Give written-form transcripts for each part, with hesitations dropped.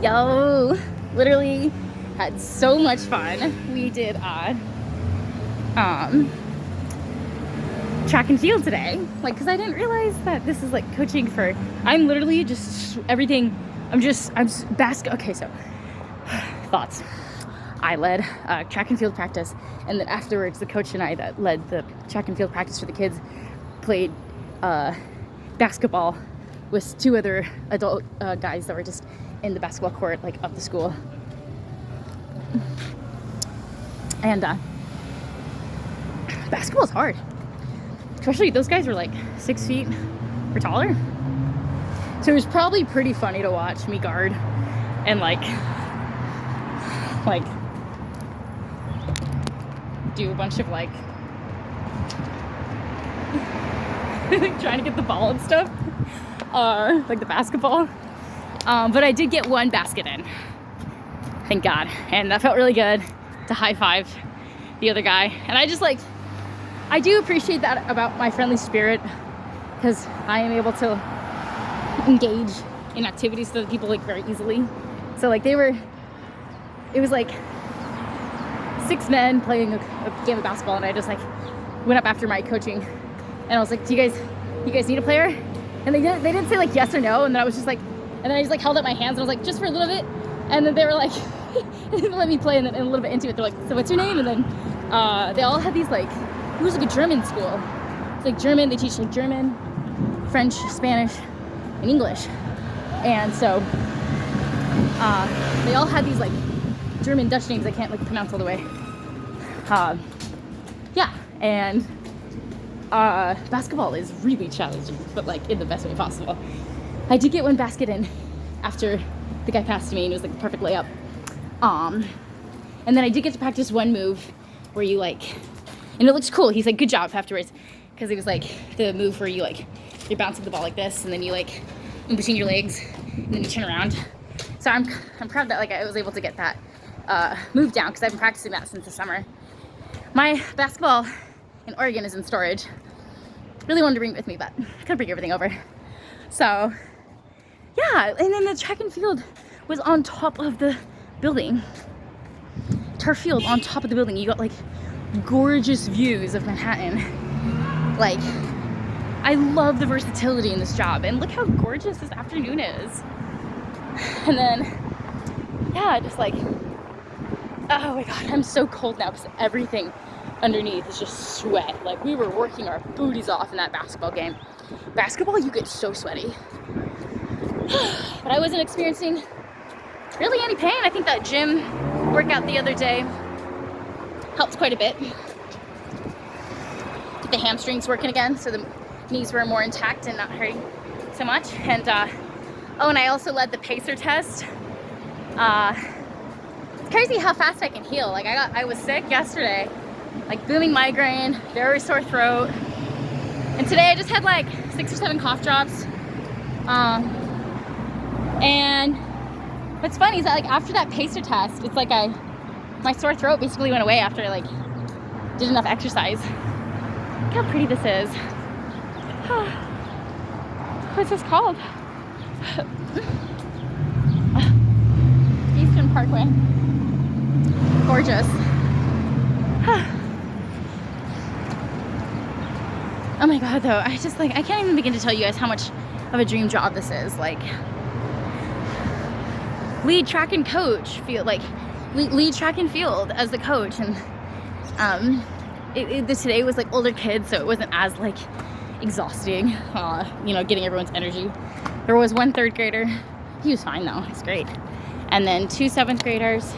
Yo, literally had so much fun. We did track and field today, like, because I didn't realize that this is like coaching for, I'm literally just everything. Okay, so thoughts. I led track and field practice, and then afterwards the coach and I that led the track and field practice for the kids played basketball with two other adult guys that were just in the basketball court, like, up the school. And basketball's hard, especially those guys were like 6 feet or taller, so it was probably pretty funny to watch me guard and like do a bunch of like trying to get the ball and stuff, like the basketball. But I did get one basket in, thank God, and that felt really good to high five the other guy. And I do appreciate that about my friendly spirit, because I am able to engage in activities with other people like very easily. So like it was like 6 men playing a game of basketball, and I just like went up after my coaching and I was like, you guys need a player? And they didn't say like yes or no, and then I was just like, and then I just like held up my hands and I was like, just for a little bit. And then they were like they didn't let me play, and then a little bit into it they're like, so what's your name? And then they all had these like, it was like a German school. It's like German, they teach like German, French, Spanish, and English. And so they all had these like German Dutch names I can't like pronounce all the way. Yeah, and basketball is really challenging, but like in the best way possible. I did get one basket in after the guy passed me, and it was like the perfect layup. And then I did get to practice one move where you like, and it looks cool. He's like, good job afterwards, because it was like the move where you like, you're bouncing the ball like this, and then you like in between your legs, and then you turn around. So I'm proud that like I was able to get that move down, because I've been practicing that since the summer. My basketball in Oregon is in storage. Really wanted to bring it with me, but couldn't bring everything over. So yeah, and then the track and field was on top of the building. Turf field on top of the building. You got like gorgeous views of Manhattan. Like, I love the versatility in this job, and look how gorgeous this afternoon is. And then yeah, just like, oh my God, I'm so cold now because everything underneath is just sweat. Like, we were working our booties off in that basketball game. Basketball, you get so sweaty. But I wasn't experiencing really any pain. I think that gym workout the other day helped quite a bit. Get the hamstrings working again, so the knees were more intact and not hurting so much. And oh, and I also led the pacer test. It's crazy how fast I can heal. Like, I was sick yesterday, like booming migraine, very sore throat, and today I just had like 6 or 7 cough drops. And what's funny is that like after that pacer test, it's like my sore throat basically went away after I like did enough exercise. Look how pretty this is. What's this called? Eastern Parkway. Gorgeous. Oh my God, though, I can't even begin to tell you guys how much of a dream job this is. Like, lead track and coach, lead track and field as the coach, and today was like older kids, so it wasn't as like exhausting, getting everyone's energy. There was one 3rd grader. He was fine though, he's great. And then 2 7th graders,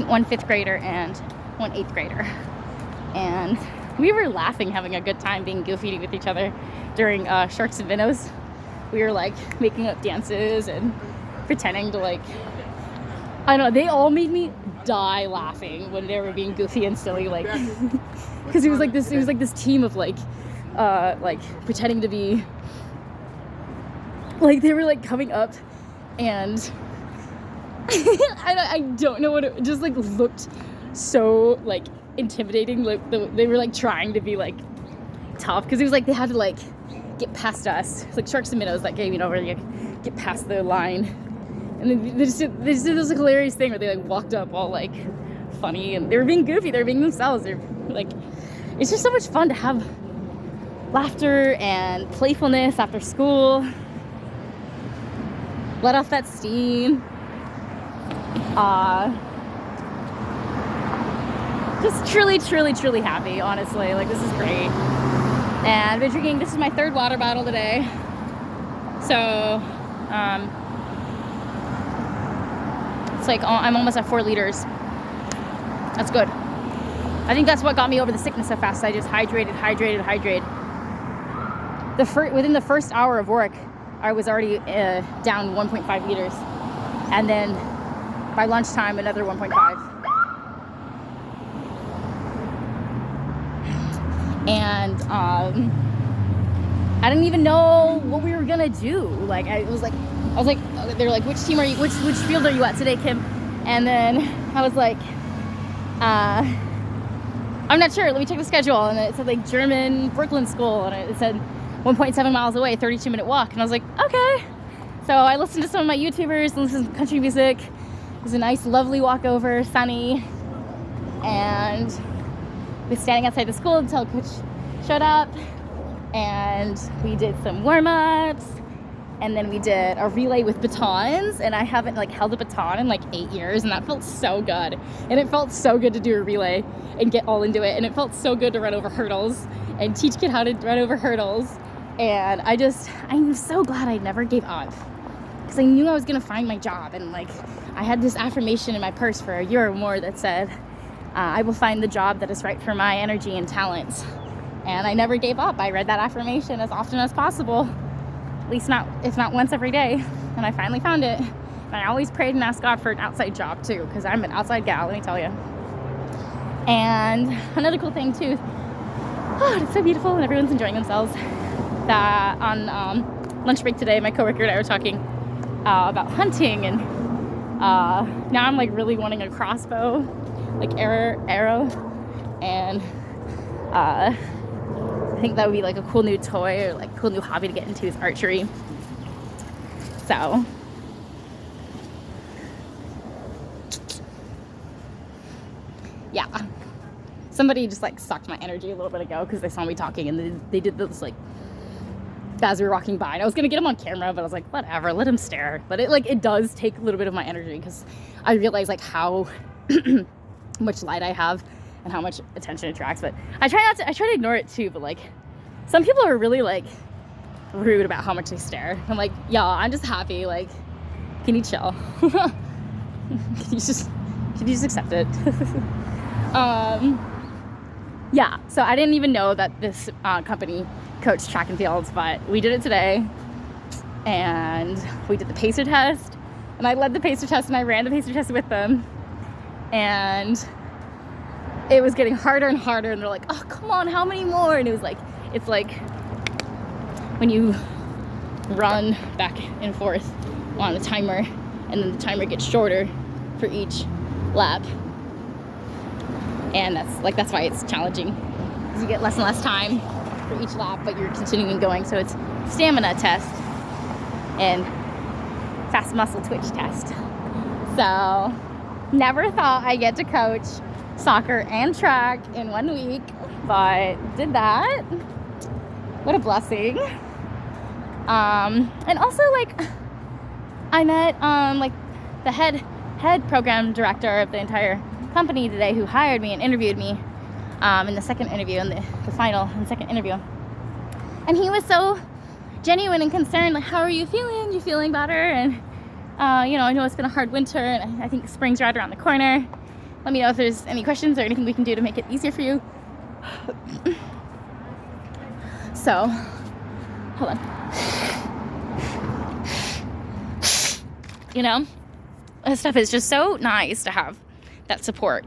1 5th grader, and 1 8th grader. And we were laughing, having a good time, being goofy with each other during Sharks and Minnows. We were like making up dances and pretending to like, I don't know, they all made me die laughing when they were being goofy and silly, like, because it was like this team of like pretending to be, like, they were like coming up, and I don't know what it just like looked so like intimidating. Like they were like trying to be like tough, because it was like they had to like get past us. It's like Sharks and Minnows, that game, where you get past the line And then they just did this hilarious thing where they like walked up all like funny, and they were being goofy, they were being themselves. They're like, it's just so much fun to have laughter and playfulness after school. Let off that steam. Just truly happy, honestly. Like, this is great. And I've been drinking, this is my 3rd water bottle today. So, it's like, I'm almost at 4 liters. That's good. I think that's what got me over the sickness so fast. I just hydrated. Within the first hour of work, I was already down 1.5 liters. And then by lunchtime, another 1.5. And I didn't even know what we were gonna do. Like, I was like, they were like, which team are you, which field are you at today, Kim? And then I was like, I'm not sure, let me check the schedule. And it said like German Brooklyn School, and it said 1.7 miles away, 32-minute walk. And I was like, okay. So I listened to some of my YouTubers and listened to country music. It was a nice, lovely walk over, sunny. And I was standing outside the school until Coach showed up. And we did some warm-ups. And then we did a relay with batons. And I haven't like held a baton in like 8 years. And that felt so good. And it felt so good to do a relay and get all into it. And it felt so good to run over hurdles and teach kids how to run over hurdles. And I'm so glad I never gave up, because I knew I was gonna find my job. And like, I had this affirmation in my purse for a year or more that said, I will find the job that is right for my energy and talents. And I never gave up. I read that affirmation as often as possible, at least if not once every day. And I finally found it. And I always prayed and asked God for an outside job too, because I'm an outside gal, let me tell you. And another cool thing too, it's so beautiful and everyone's enjoying themselves. That on lunch break today, my coworker and I were talking about hunting, and now I'm like really wanting a crossbow, like arrow, and I think that would be like a cool new toy, or like cool new hobby to get into, is archery. So yeah, somebody just like sucked my energy a little bit ago because they saw me talking, and they did this like as we were walking by, and I was gonna get him on camera, but I was like, whatever, let him stare. But it does take a little bit of my energy, because I realize like how much light I have and how much attention it attracts. But I try to ignore it too. But like, some people are really like rude about how much they stare. I'm like, y'all, I'm just happy. Like, can you chill? Can you just accept it? Yeah, so I didn't even know that this company coached track and fields, but we did it today, and we did the pacer test, and I led the pacer test, and I ran the pacer test with them, and it was getting harder and harder, and they're like, oh, come on, how many more? And it was like, it's like when you run back and forth on a timer, and then the timer gets shorter for each lap. And that's why it's challenging, because you get less and less time for each lap, but you're continuing going. So it's stamina test and fast muscle twitch test. So never thought I'd get to coach soccer and track in 1 week, but did that. What a blessing. And also, like, I met like the head program director of the entire company today, who hired me and interviewed me in the second interview, in the final and second interview. And he was so genuine and concerned, like, how are you feeling? You feeling better? And you know, I know it's been a hard winter, and I think spring's right around the corner. Let me know if there's any questions or anything we can do to make it easier for you. So, hold on. You know, this stuff is just so nice to have that support.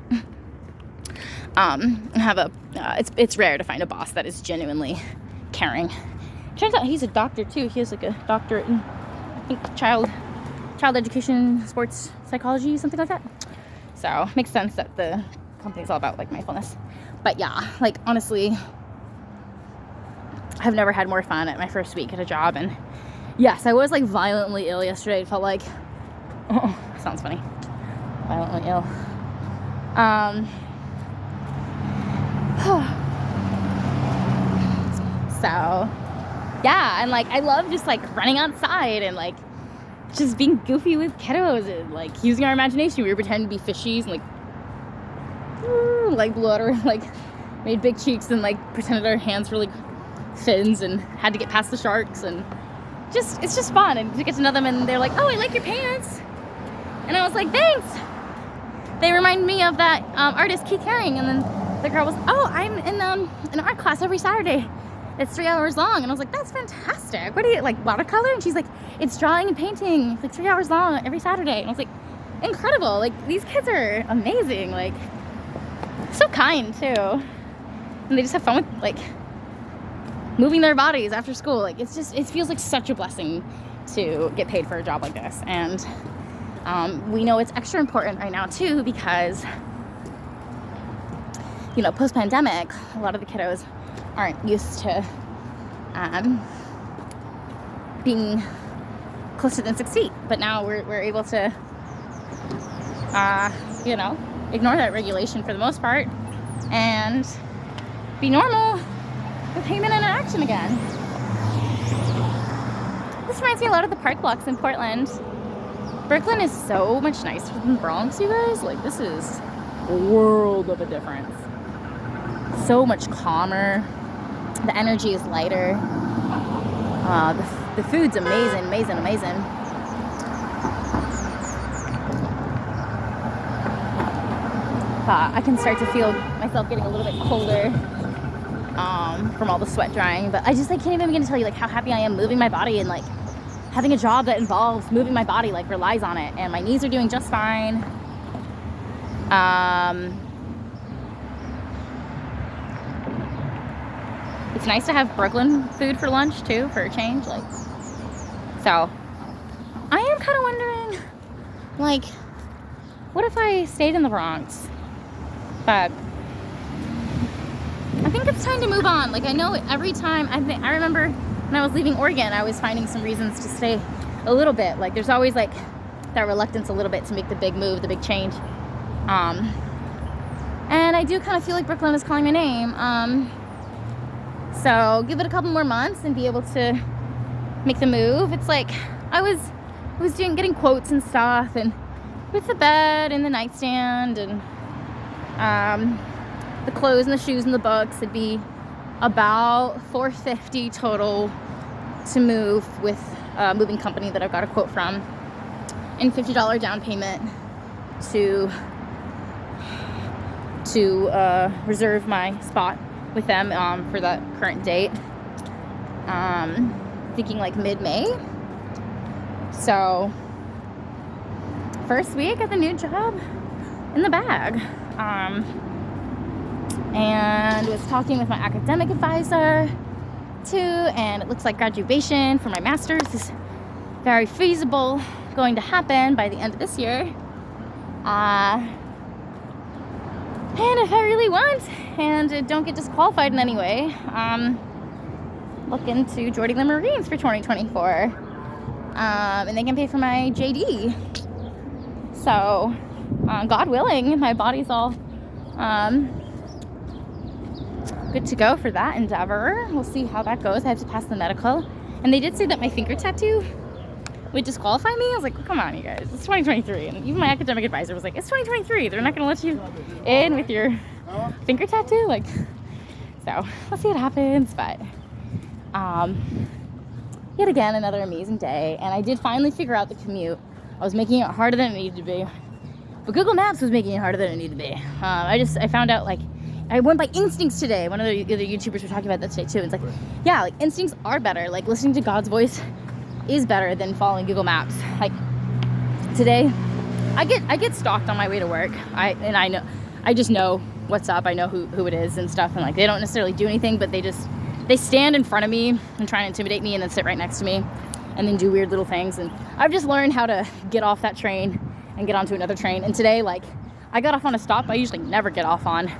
It's rare to find a boss that is genuinely caring. Turns out he's a doctor too. He has like a doctorate in, I think, child education, sports psychology, something like that. So makes sense that the company's all about like mindfulness. But yeah, like, honestly, I've never had more fun at my first week at a job. And yes, I was like violently ill yesterday. It felt like Oh, sounds funny. Violently ill. So, yeah, and like I love just like running outside and like just being goofy with kiddos and like using our imagination. We were pretending to be fishies and like blew out our, like made big cheeks and like pretended our hands were like fins and had to get past the sharks, and it's just fun, and to get to know them. And they're like, oh, I like your pants, and I was like, thanks. They remind me of that artist Keith Haring. And then the girl was, oh, I'm in an art class every Saturday. It's 3 hours long. And I was like, that's fantastic. What do you, like, watercolor? And she's like, it's drawing and painting. It's like 3 hours long every Saturday. And I was like, incredible. Like, these kids are amazing. Like, so kind, too. And they just have fun with, like, moving their bodies after school. Like, it feels like such a blessing to get paid for a job like this. And we know it's extra important right now, too, because, you know, post-pandemic, a lot of the kiddos aren't used to being closer than 6 feet, but now we're able to you know, ignore that regulation for the most part and be normal with human interaction again. This reminds me a lot of the park blocks in Portland. Brooklyn is so much nicer than the Bronx, you guys. Like, this is a world of a difference. So much calmer. The energy is lighter. The food's amazing. I can start to feel myself getting a little bit colder from all the sweat drying. But I can't even begin to tell you like how happy I am moving my body, and like having a job that involves moving my body, like relies on it. And my knees are doing just fine. It's nice to have Brooklyn food for lunch too, for a change. Like, so I am kind of wondering, like, what if I stayed in the Bronx? But I think it's time to move on. Like, I know every time I remember when I was leaving Oregon, I was finding some reasons to stay a little bit. Like, there's always like that reluctance a little bit to make the big move, the big change. And I do kind of feel like Brooklyn is calling my name. So give it a couple more months and be able to make the move. It's like I was getting quotes and stuff, and with the bed and the nightstand and the clothes and the shoes and the books, it'd be about $450 total to move with a moving company that I've got a quote from, and $50 down payment to reserve my spot with them for the current date. Thinking like mid-May. So first week at the new job in the bag. And was talking with my academic advisor too, and it looks like graduation for my master's is very feasible, going to happen by the end of this year. And if I really want and don't get disqualified in any way, look into joining the Marines for 2024. And they can pay for my JD. So, God willing, my body's all good to go for that endeavor. We'll see how that goes. I have to pass the medical. And they did say that my finger tattoo would disqualify me. I was like, come on, you guys, it's 2023. And even my academic advisor was like, it's 2023. They're not going to let you in with your finger tattoo. Like, so let's see what happens. But yet again, another amazing day. And I did finally figure out the commute. I was making it harder than it needed to be. But Google Maps was making it harder than it needed to be. I found out, like, I went by instincts today. One of the other YouTubers were talking about that today too. It's like, yeah, like instincts are better. Like listening to God's voice is better than following Google Maps. Like today, I get stalked on my way to work. I just know what's up. I know who it is and stuff. And like they don't necessarily do anything, but they stand in front of me and try to intimidate me, and then sit right next to me, and then do weird little things. And I've just learned how to get off that train and get onto another train. And today, like, I got off on a stop I usually never get off on.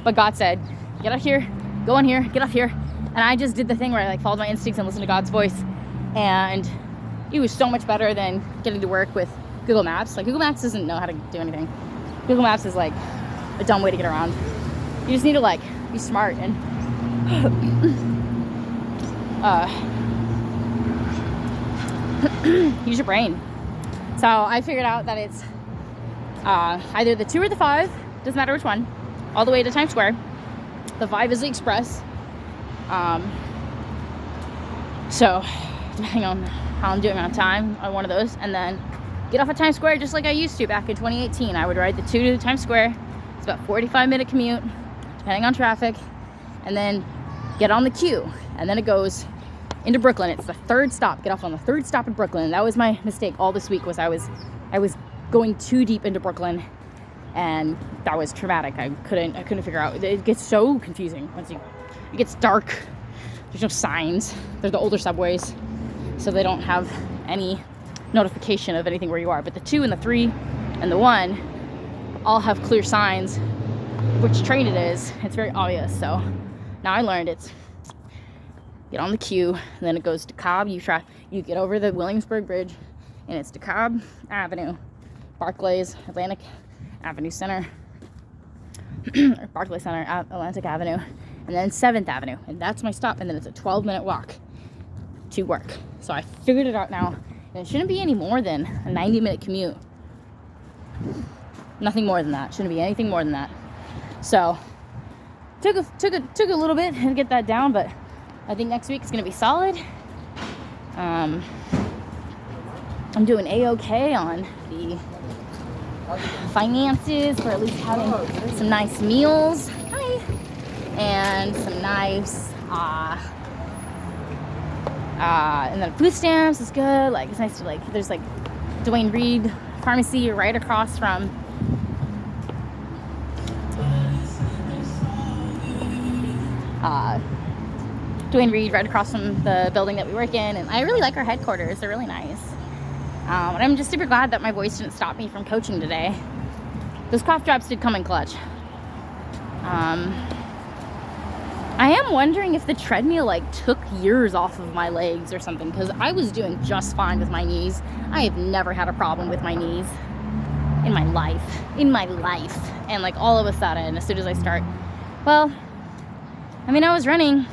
But God said, get out here, go in here, get off here. And I just did the thing where I like followed my instincts and listened to God's voice. And it was so much better than getting to work with Google Maps. Like, Google Maps doesn't know how to do anything. Google Maps is like a dumb way to get around. You just need to like be smart and use your brain. So I figured out that it's either the 2 or the 5, doesn't matter which one, all the way to Times Square. The 5 is the express. So depending on how I'm doing on time on one of those, and then get off at Times Square just like I used to back in 2018. I would ride the 2 to Times Square. It's about 45-minute commute, depending on traffic, and then get on the Q, and then it goes into Brooklyn. It's the 3rd stop. Get off on the 3rd stop in Brooklyn. That was my mistake all this week. Was I was going too deep into Brooklyn, and that was traumatic. I couldn't figure out. It gets so confusing once it gets dark. There's no signs. They're the older subways, so they don't have any notification of anything where you are. But the 2 and the 3 and the 1 all have clear signs which train it is. It's very obvious. So now I learned it's get on the Q, and then it goes to Cobb. You get over the Williamsburg Bridge, and it's to Cobb Avenue, Barclays, Atlantic Avenue Center, or Barclays Center, Atlantic Avenue, and then 7th Avenue, and that's my stop. And then it's a 12-minute walk to work. So I figured it out now, and it shouldn't be any more than a 90-minute commute. Nothing more than that. Shouldn't be anything more than that. So took a little bit to get that down, but I think next week is going to be solid. I'm doing A-okay on the finances for at least having some nice meals. Hi. And some nice, and then food stamps is good. Like, it's nice to, like, there's like Dwayne Reed Pharmacy right across from Dwayne Reed right across from the building that we work in, and I really like our headquarters. They're really nice. And I'm just super glad that my voice didn't stop me from coaching today. Those cough drops did come in clutch. I am wondering if the treadmill like took years off of my legs or something, because I was doing just fine with my knees. I have never had a problem with my knees in my life. And like all of a sudden, as soon as I start, well, I mean, I was running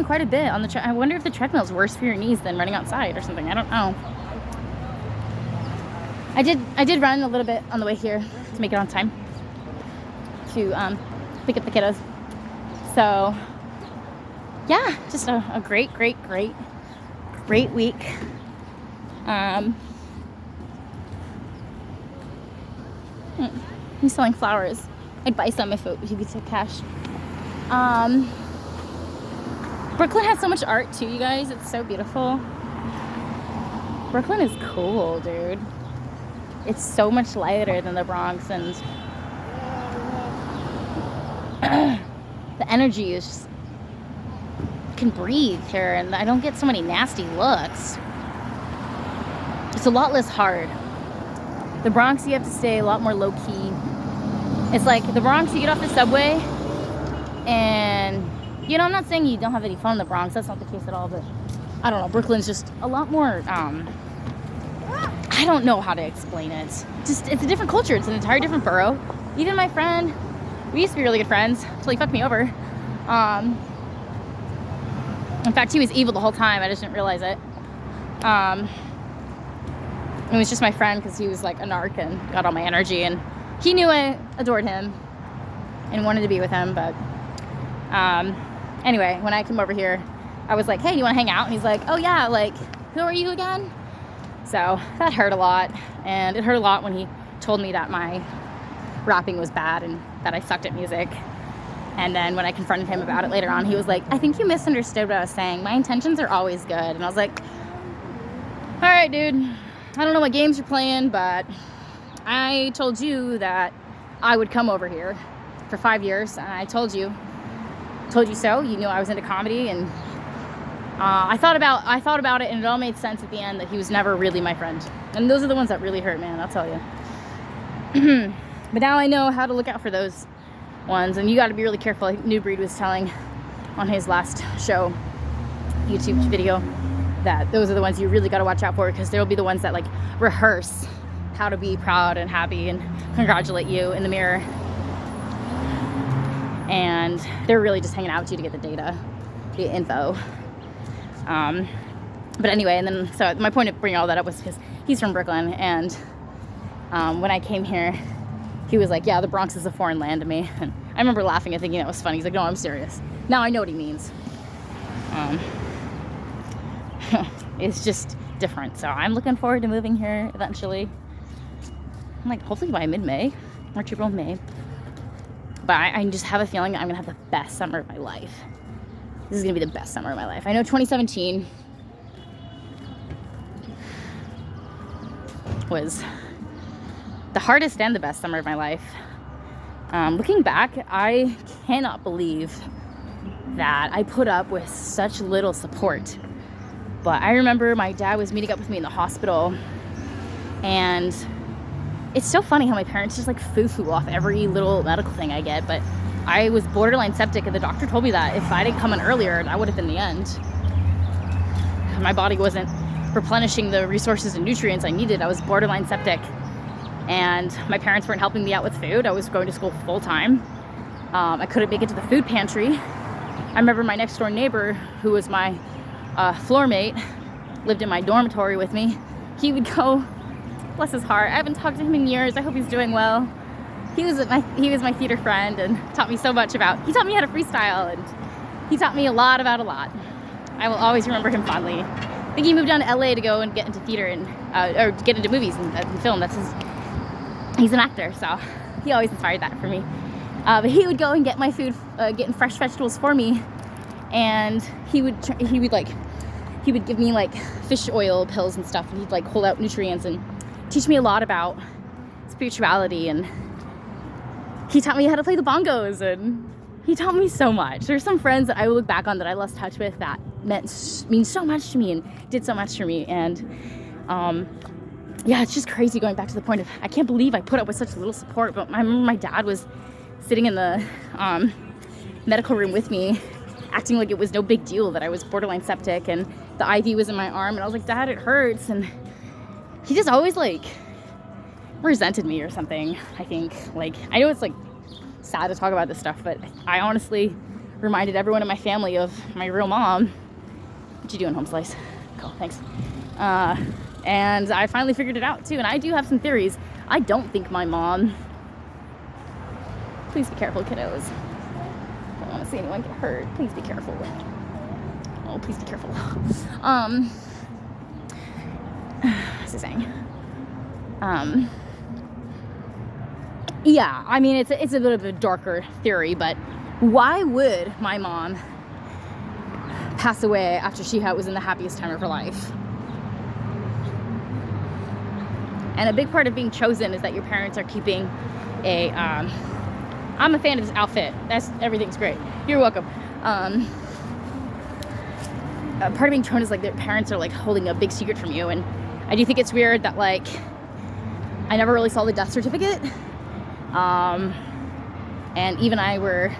quite a bit on the I wonder if the treadmill is worse for your knees than running outside or something. I don't know. I did run a little bit on the way here to make it on time to pick up the kiddos. So yeah, just a great week. He's selling flowers. I'd buy some if he could take cash. Brooklyn has so much art too, you guys. It's so beautiful. Brooklyn is cool, dude. It's so much lighter than the Bronx, and the energy is just, you can breathe here, and I don't get so many nasty looks. It's a lot less hard. The Bronx, you have to stay a lot more low-key. It's like the Bronx, you get off the subway, and, you know, I'm not saying you don't have any fun in the Bronx. That's not the case at all, but I don't know. Brooklyn's just a lot more, I don't know how to explain it. Just, it's a different culture. It's an entire different borough. Even my friend, we used to be really good friends until he fucked me over. In fact, he was evil the whole time. I just didn't realize it. It was just my friend because he was like a narc and got all my energy, and he knew I adored him and wanted to be with him. But anyway, when I came over here, I was like, hey, you want to hang out? And he's like, oh yeah, like, who are you again? So that hurt a lot. And it hurt a lot when he told me that my rapping was bad and that I sucked at music. And then when I confronted him about it later on, he was like, I think you misunderstood what I was saying. My intentions are always good. And I was like, all right, dude, I don't know what games you're playing, but I told you that I would come over here for 5 years, and I told you so. You knew I was into comedy, and I thought about it, and it all made sense at the end that he was never really my friend. And those are the ones that really hurt, man, I'll tell you. But now I know how to look out for those ones, and you got to be really careful. New Breed was telling on his last show, YouTube video, that those are the ones you really got to watch out for, because they'll be the ones that like rehearse how to be proud and happy and congratulate you in the mirror. And they're really just hanging out with you to get the data, the info. But anyway, and then, so my point of bringing all that up was because he's from Brooklyn, and when I came here, he was like, yeah, the Bronx is a foreign land to me. And I remember laughing and thinking that was funny. He's like, no, I'm serious. Now I know what he means. It's just different. So I'm looking forward to moving here eventually. I'm like, hopefully by mid-May, March, April, May. But I just have a feeling that I'm gonna have the best summer of my life. This is gonna be the best summer of my life. I know 2017 was the hardest and the best summer of my life. Looking back, I cannot believe that I put up with such little support. But I remember my dad was meeting up with me in the hospital, and it's so funny how my parents just like foo-foo off every little medical thing I get. But I was borderline septic, and the doctor told me that if I didn't come in earlier, that would have been the end. My body wasn't replenishing the resources and nutrients I needed. I was borderline septic, and my parents weren't helping me out with food. I was going to school full time. I couldn't make it to the food pantry. I remember my next door neighbor, who was my floor mate, lived in my dormitory with me. He would go, bless his heart, I haven't talked to him in years. I hope he's doing well. He was my theater friend and taught me so much about, he taught me how to freestyle, and he taught me a lot about a lot. I will always remember him fondly. I think he moved down to LA to go and get into theater and, or get into movies and film. He's an actor, so he always inspired that for me. But he would go and get my food, getting fresh vegetables for me, and he would give me like fish oil pills and stuff, and he'd like hold out nutrients and teach me a lot about spirituality, and he taught me how to play the bongos, and he taught me so much. There's some friends that I will look back on that I lost touch with that mean so much to me and did so much for me. And yeah, it's just crazy going back to the point of, I can't believe I put up with such little support. But I remember my dad was sitting in the medical room with me, acting like it was no big deal that I was borderline septic and the IV was in my arm, and I was like, Dad, it hurts. And he just always like resented me or something, I think. Like, I know it's like sad to talk about this stuff, but I honestly reminded everyone in my family of my real mom. What you doing, home slice? Cool, thanks. And I finally figured it out too, and I do have some theories. I don't think my mom, please be careful, kiddos. Don't want to see anyone get hurt. Please be careful. Oh, please be careful. What's I saying? Yeah, I mean, it's a bit of a darker theory, but why would my mom pass away after she was in the happiest time of her life? And a big part of being chosen is that your parents are keeping a, I'm a fan of this outfit. Everything's great. You're welcome. Part of being chosen is like their parents are like holding a big secret from you. And I do think it's weird that like, I never really saw the death certificate. And Eve and I were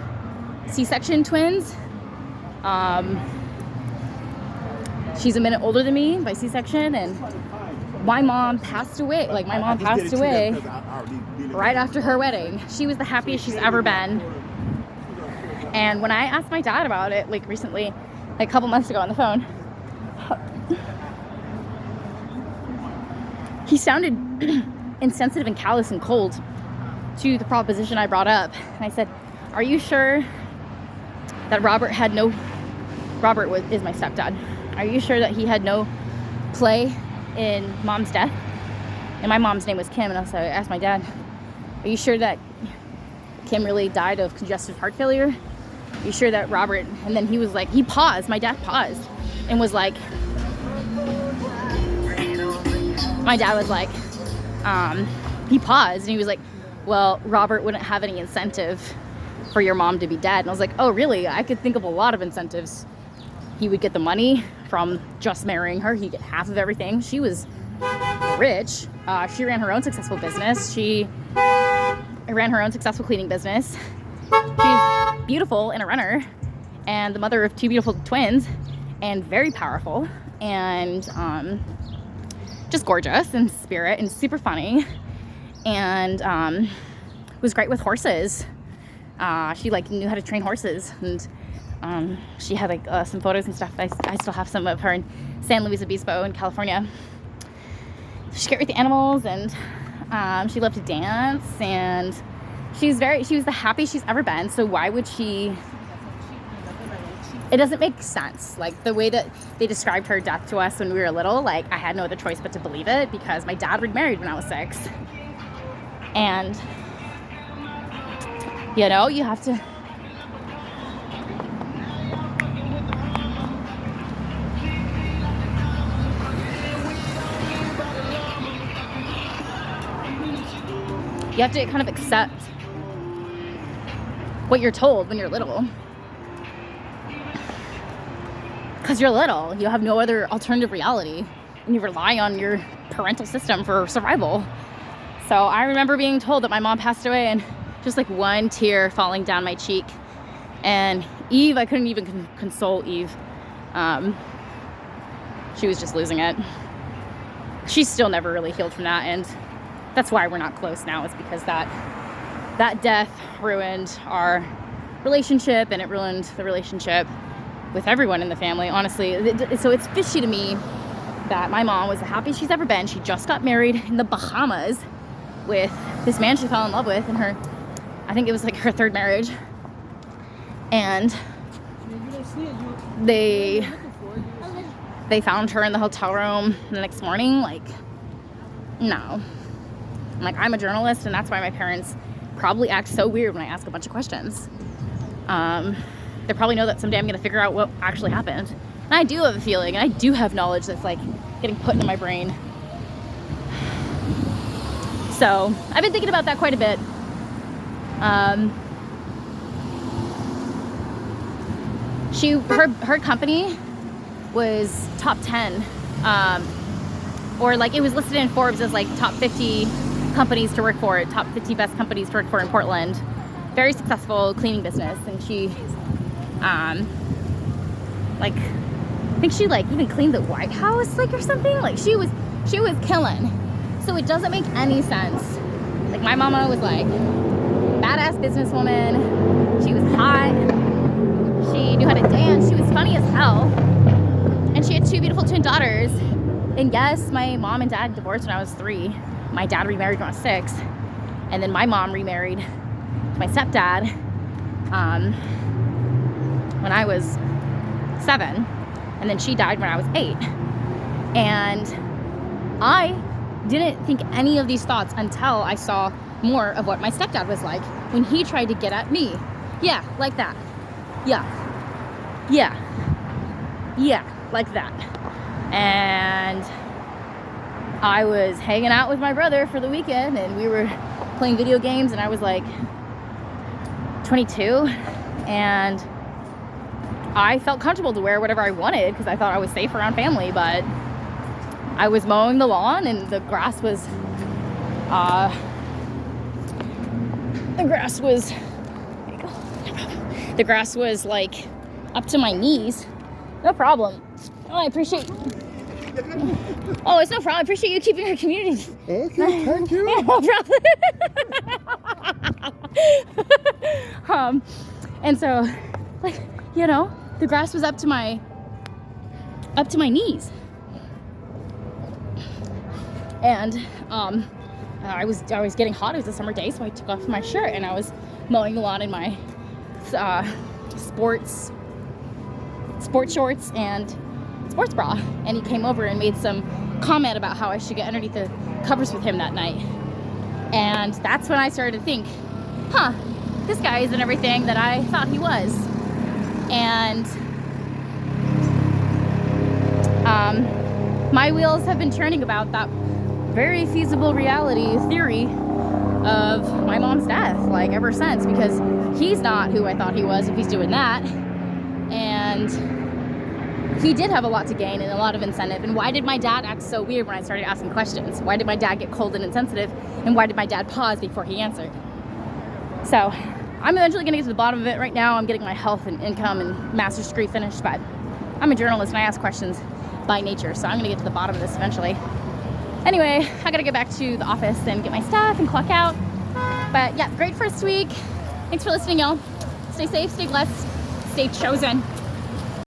C-section twins. She's a minute older than me by C-section, and my mom passed away. Like, my mom passed away right after her wedding. She was the happiest she's ever been. And when I asked my dad about it, like recently, like a couple months ago on the phone, he sounded insensitive and callous and cold to the proposition I brought up. And I said, are you sure that Robert is my stepdad. Are you sure that he had no play in Mom's death? And my mom's name was Kim, and I asked my dad, are you sure that Kim really died of congestive heart failure? Are you sure that Robert, and then he was like, he paused, my dad paused, and was like, my dad was like, he paused, and he was like, well, Robert wouldn't have any incentive for your mom to be dead. And I was like, oh, really? I could think of a lot of incentives. He would get the money from just marrying her. He'd get half of everything. She was rich. She ran her own successful business. She ran her own successful cleaning business. She's beautiful and a runner, and the mother of two beautiful twins, and very powerful. and just gorgeous in spirit and super funny, and was great with horses. She like knew how to train horses, and she had like some photos and stuff. I still have some of her in San Luis Obispo in California. She's great with the animals, and she loved to dance, and she was the happiest she's ever been. So why would she? It doesn't make sense. Like the way that they described her death to us when we were little, like I had no other choice but to believe it, because my dad remarried when I was 6. And you know, you have to kind of accept what you're told when you're little. Because you're little, you have no other alternative reality, and you rely on your parental system for survival. So I remember being told that my mom passed away, and just like one tear falling down my cheek. And Eve, I couldn't even console Eve. She was just losing it. She's still never really healed from that, and that's why we're not close now. It's because that death ruined our relationship, and it ruined the relationship with everyone in the family, honestly. So it's fishy to me that my mom was the happiest she's ever been. She just got married in the Bahamas with this man she fell in love with, and I think it was like her 3rd marriage. And they found her in the hotel room the next morning. Like, no. Like, I'm a journalist, and that's why my parents probably act so weird when I ask a bunch of questions. They probably know that someday I'm going to figure out what actually happened. And I do have a feeling, and I do have knowledge that's like getting put into my brain. So I've been thinking about that quite a bit. Her company was top 10, or like it was listed in Forbes as like top 50 companies to work for, top 50 best companies to work for in Portland. Very successful cleaning business, and she like I think she like even cleaned the White House like or something. Like she was killing. So it doesn't make any sense. Like my mama was like badass businesswoman. She was hot. She knew how to dance. She was funny as hell. And she had 2 beautiful twin daughters. And yes, my mom and dad divorced when I was 3. My dad remarried when I was 6. And then my mom remarried my stepdad when I was 7. And then she died when I was 8. And I didn't think any of these thoughts until I saw more of what my stepdad was like when he tried to get at me. Yeah, like that. Yeah, like that. And I was hanging out with my brother for the weekend, and we were playing video games, and I was like 22, and I felt comfortable to wear whatever I wanted because I thought I was safe around family. But I was mowing the lawn, and the grass was like up to my knees. No problem. Oh, I appreciate. Oh, it's no problem. I appreciate you keeping our community. Okay, thank you. Yeah, no problem. And so, like, you know, the grass was up to my knees. And I was getting hot. It was a summer day, so I took off my shirt, and I was mowing the lawn in my sports shorts and sports bra. And he came over and made some comment about how I should get underneath the covers with him that night. And that's when I started to think, this guy isn't everything that I thought he was. And my wheels have been turning about that very feasible reality theory of my mom's death, like, ever since, because he's not who I thought he was if he's doing that. And he did have a lot to gain and a lot of incentive. And why did my dad act so weird when I started asking questions? Why did my dad get cold and insensitive? And why did my dad pause before he answered? So I'm eventually going to get to the bottom of it. Right now I'm getting my health and income and master's degree finished, but I'm a journalist and I ask questions by nature. So I'm gonna get to the bottom of this eventually. Anyway, I gotta get back to the office and get my stuff and clock out. But yeah, great first week. Thanks for listening, y'all. Stay safe, stay blessed, stay chosen.